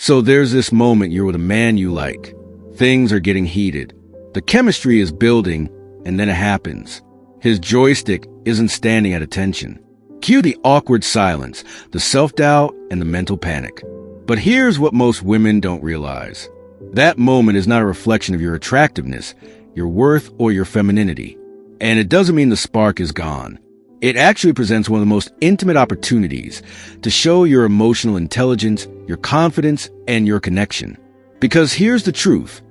So there's this moment you're with a man you like. Things are getting heated. The chemistry is building, and then it happens. His joystick isn't standing at attention. Cue the awkward silence, the self-doubt, and the mental panic. But here's what most women don't realize. That moment is not a reflection of your attractiveness, your worth, or your femininity. And it doesn't mean the spark is gone. It actually presents one of the most intimate opportunities to show your emotional intelligence, your confidence, and your connection. Because here's the truth.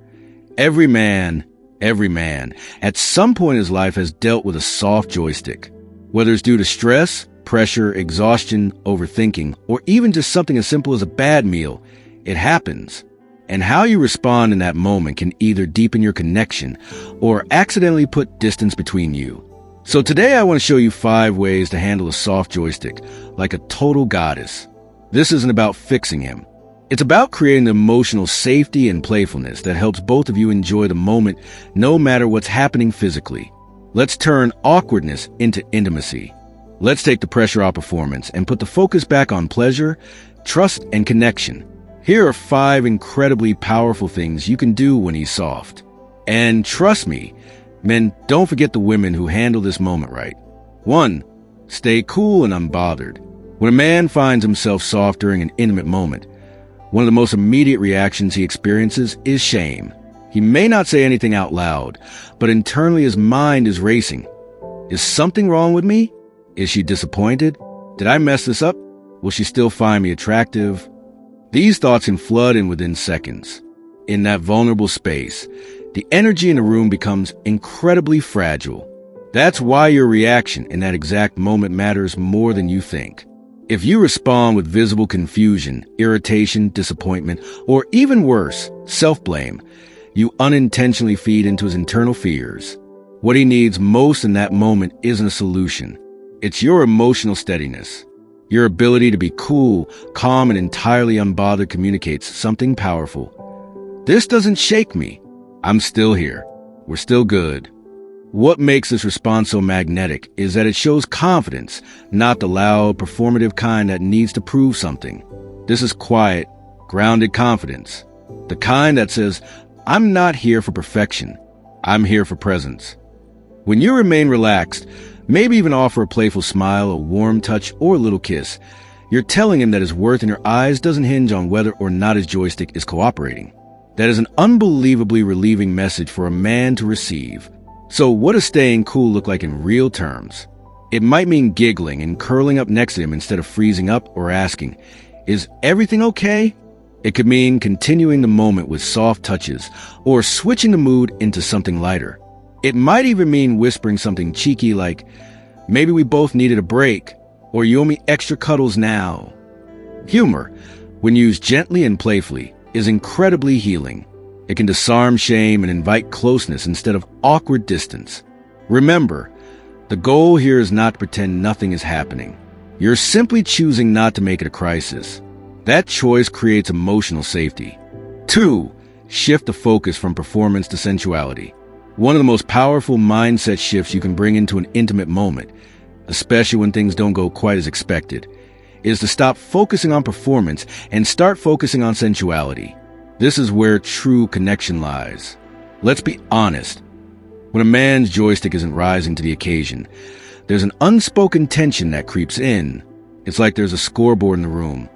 Every man, at some point in his life has dealt with a soft joystick. Whether it's due to stress, pressure, exhaustion, overthinking, or even just something as simple as a bad meal, it happens. And how you respond in that moment can either deepen your connection or accidentally put distance between you. So today I want to show you 5 ways to handle a soft joystick like a total goddess. This isn't about fixing him. It's about creating the emotional safety and playfulness that helps both of you enjoy the moment no matter what's happening physically. Let's turn awkwardness into intimacy. Let's take the pressure off performance and put the focus back on pleasure, trust, and connection. Here are 5 incredibly powerful things you can do when he's soft. And trust me, men, don't forget the women who handle this moment right. 1. Stay cool and unbothered. When a man finds himself soft during an intimate moment, one of the most immediate reactions he experiences is shame. He may not say anything out loud, but internally his mind is racing. Is something wrong with me? Is she disappointed? Did I mess this up? Will she still find me attractive? These thoughts can flood in within seconds. In that vulnerable space, the energy in the room becomes incredibly fragile. That's why your reaction in that exact moment matters more than you think. If you respond with visible confusion, irritation, disappointment, or even worse, self-blame, you unintentionally feed into his internal fears. What he needs most in that moment isn't a solution. It's your emotional steadiness. Your ability to be cool, calm, and entirely unbothered communicates something powerful. This doesn't shake me. I'm still here. We're still good. What makes this response so magnetic is that it shows confidence, not the loud, performative kind that needs to prove something. This is quiet, grounded confidence. The kind that says, I'm not here for perfection. I'm here for presence. When you remain relaxed, maybe even offer a playful smile, a warm touch, or a little kiss, you're telling him that his worth in your eyes doesn't hinge on whether or not his joystick is cooperating. That is an unbelievably relieving message for a man to receive. So what does staying cool look like in real terms? It might mean giggling and curling up next to him instead of freezing up or asking, is everything okay? It could mean continuing the moment with soft touches or switching the mood into something lighter. It might even mean whispering something cheeky like, maybe we both needed a break, or you owe me extra cuddles now. Humor, when used gently and playfully, is incredibly healing. It can disarm shame and invite closeness instead of awkward distance. Remember, the goal here is not to pretend nothing is happening. You're simply choosing not to make it a crisis. That choice creates emotional safety. 2. Shift the focus from performance to sensuality. One of the most powerful mindset shifts you can bring into an intimate moment, especially when things don't go quite as expected, is to stop focusing on performance and start focusing on sensuality. This is where true connection lies. Let's be honest. When a man's joystick isn't rising to the occasion, there's an unspoken tension that creeps in. It's like there's a scoreboard in the room.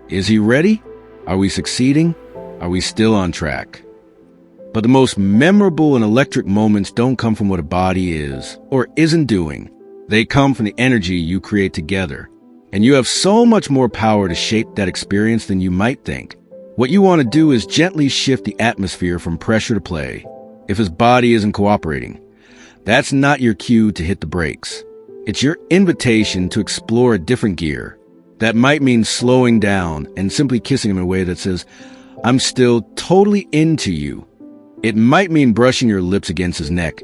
Is he ready? Are we succeeding? Are we still on track? But the most memorable and electric moments don't come from what a body is or isn't doing. They come from the energy you create together. And you have so much more power to shape that experience than you might think. What you want to do is gently shift the atmosphere from pressure to play. If his body isn't cooperating, that's not your cue to hit the brakes. It's your invitation to explore a different gear. That might mean slowing down and simply kissing him in a way that says, I'm still totally into you. It might mean brushing your lips against his neck,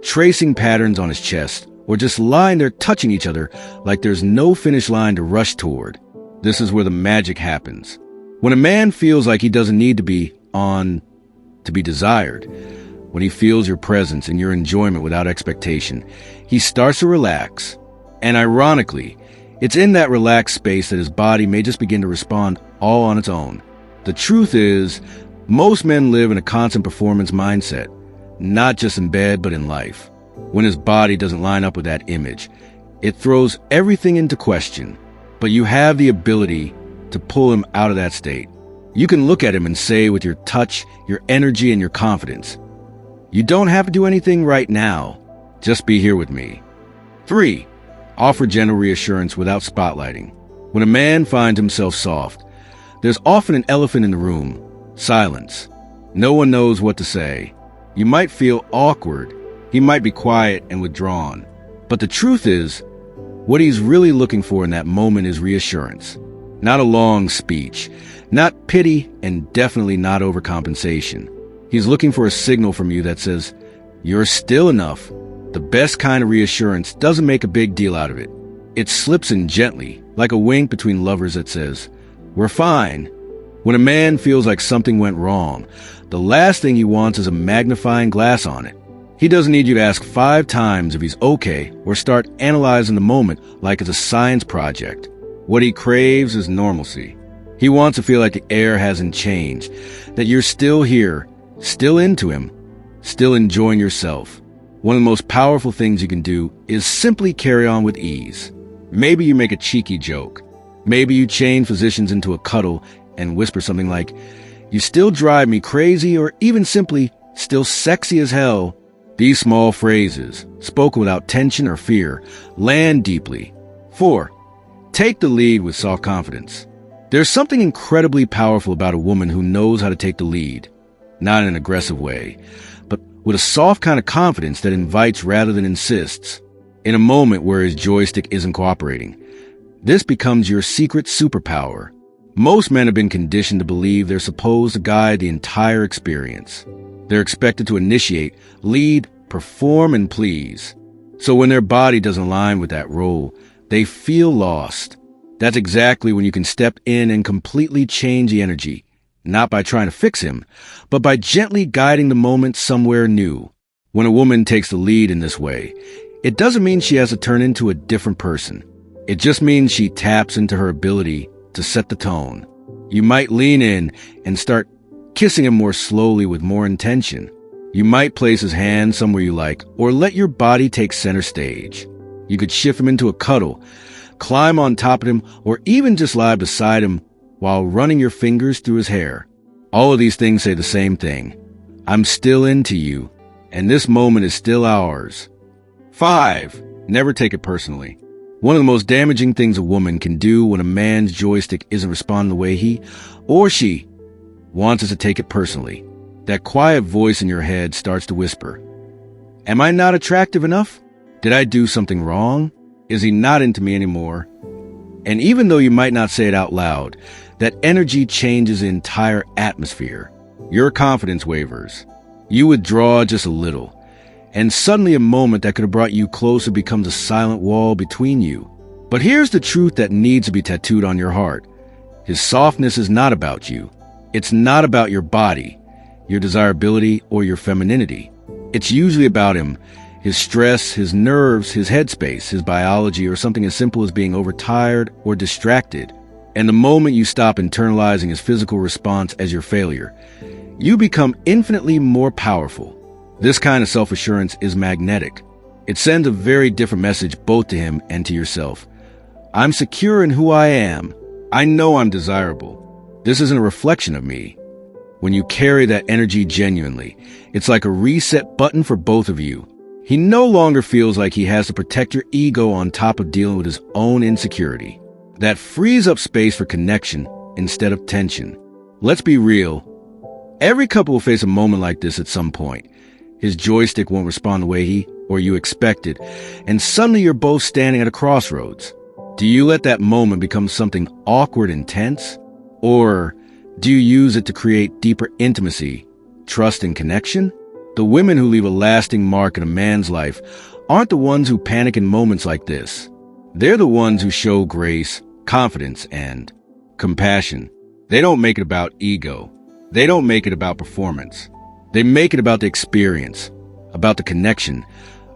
tracing patterns on his chest, or just lying there touching each other like there's no finish line to rush toward. This is where the magic happens. When a man feels like he doesn't need to be on to be desired, when he feels your presence and your enjoyment without expectation, he starts to relax. And ironically, it's in that relaxed space that his body may just begin to respond all on its own. The truth is, most men live in a constant performance mindset, not just in bed, but in life. When his body doesn't line up with that image, it throws everything into question. But you have the ability to pull him out of that state. You can look at him and say with your touch, your energy, and your confidence, "You don't have to do anything right now. Just be here with me." 3. Offer gentle reassurance without spotlighting. When a man finds himself soft, there's often an elephant in the room: silence. No one knows what to say. You might feel awkward. He might be quiet and withdrawn. But the truth is, what he's really looking for in that moment is reassurance. Not a long speech, not pity, and definitely not overcompensation. He's looking for a signal from you that says, "You're still enough." The best kind of reassurance doesn't make a big deal out of it. It slips in gently, like a wink between lovers that says, "We're fine." When a man feels like something went wrong, the last thing he wants is a magnifying glass on it. He doesn't need you to ask 5 times if he's okay or start analyzing the moment like it's a science project. What he craves is normalcy. He wants to feel like the air hasn't changed, that you're still here, still into him, still enjoying yourself. One of the most powerful things you can do is simply carry on with ease. Maybe you make a cheeky joke. Maybe you change positions into a cuddle and whisper something like, "You still drive me crazy," or even simply, "Still sexy as hell." These small phrases, spoken without tension or fear, land deeply. 4. Take the lead with soft confidence. There's something incredibly powerful about a woman who knows how to take the lead. Not in an aggressive way, but with a soft kind of confidence that invites rather than insists. In a moment where his joystick isn't cooperating, this becomes your secret superpower. Most men have been conditioned to believe they're supposed to guide the entire experience. They're expected to initiate, lead, perform, and please. So when their body doesn't align with that role, they feel lost. That's exactly when you can step in and completely change the energy, not by trying to fix him, but by gently guiding the moment somewhere new. When a woman takes the lead in this way, it doesn't mean she has to turn into a different person. It just means she taps into her ability to set the tone. You might lean in and start kissing him more slowly with more intention. You might place his hand somewhere you like, or let your body take center stage. You could shift him into a cuddle, climb on top of him, or even just lie beside him while running your fingers through his hair. All of these things say the same thing: "I'm still into you, and this moment is still ours." 5. Never take it personally. One of the most damaging things a woman can do when a man's joystick isn't responding the way he or she wants us to take it personally. That quiet voice in your head starts to whisper, "Am I not attractive enough? Did I do something wrong? Is he not into me anymore?" And even though you might not say it out loud, that energy changes the entire atmosphere. Your confidence wavers. You withdraw just a little, and suddenly a moment that could have brought you closer becomes a silent wall between you. But here's the truth that needs to be tattooed on your heart. His softness is not about you. It's not about your body, your desirability, or your femininity. It's usually about him, his stress, his nerves, his headspace, his biology, or something as simple as being overtired or distracted. And the moment you stop internalizing his physical response as your failure, you become infinitely more powerful. This kind of self-assurance is magnetic. It sends a very different message both to him and to yourself. I'm secure in who I am. I know I'm desirable. This isn't a reflection of me. When you carry that energy genuinely, it's like a reset button for both of you. He no longer feels like he has to protect your ego on top of dealing with his own insecurity. That frees up space for connection instead of tension. Let's be real. Every couple will face a moment like this at some point. His joystick won't respond the way he or you expected, and suddenly you're both standing at a crossroads. Do you let that moment become something awkward and tense? Or do you use it to create deeper intimacy, trust, and connection? The women who leave a lasting mark in a man's life aren't the ones who panic in moments like this. They're the ones who show grace, confidence, and compassion. They don't make it about ego. They don't make it about performance. They make it about the experience, about the connection,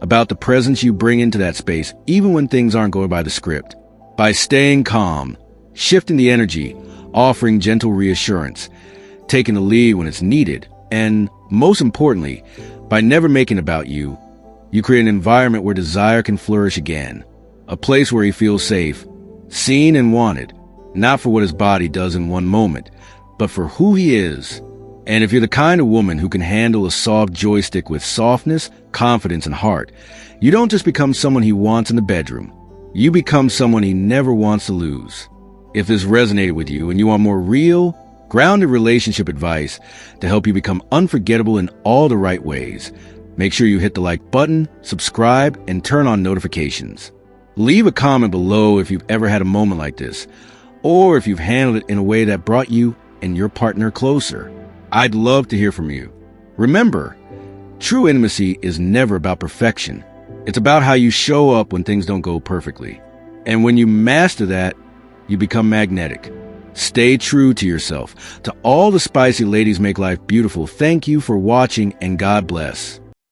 about the presence you bring into that space, even when things aren't going by the script. By staying calm, shifting the energy, offering gentle reassurance, taking the lead when it's needed, and most importantly, by never making it about you, you create an environment where desire can flourish again, a place where he feels safe, seen and wanted, not for what his body does in one moment, but for who he is. And if you're the kind of woman who can handle a soft joystick with softness, confidence, and heart, you don't just become someone he wants in the bedroom. You become someone he never wants to lose. If this resonated with you and you want more real, grounded relationship advice to help you become unforgettable in all the right ways, make sure you hit the like button, subscribe, and turn on notifications. Leave a comment below if you've ever had a moment like this, or if you've handled it in a way that brought you and your partner closer. I'd love to hear from you. Remember, true intimacy is never about perfection. It's about how you show up when things don't go perfectly. And when you master that, you become magnetic. Stay true to yourself. To all the spicy ladies make life beautiful, thank you for watching and God bless.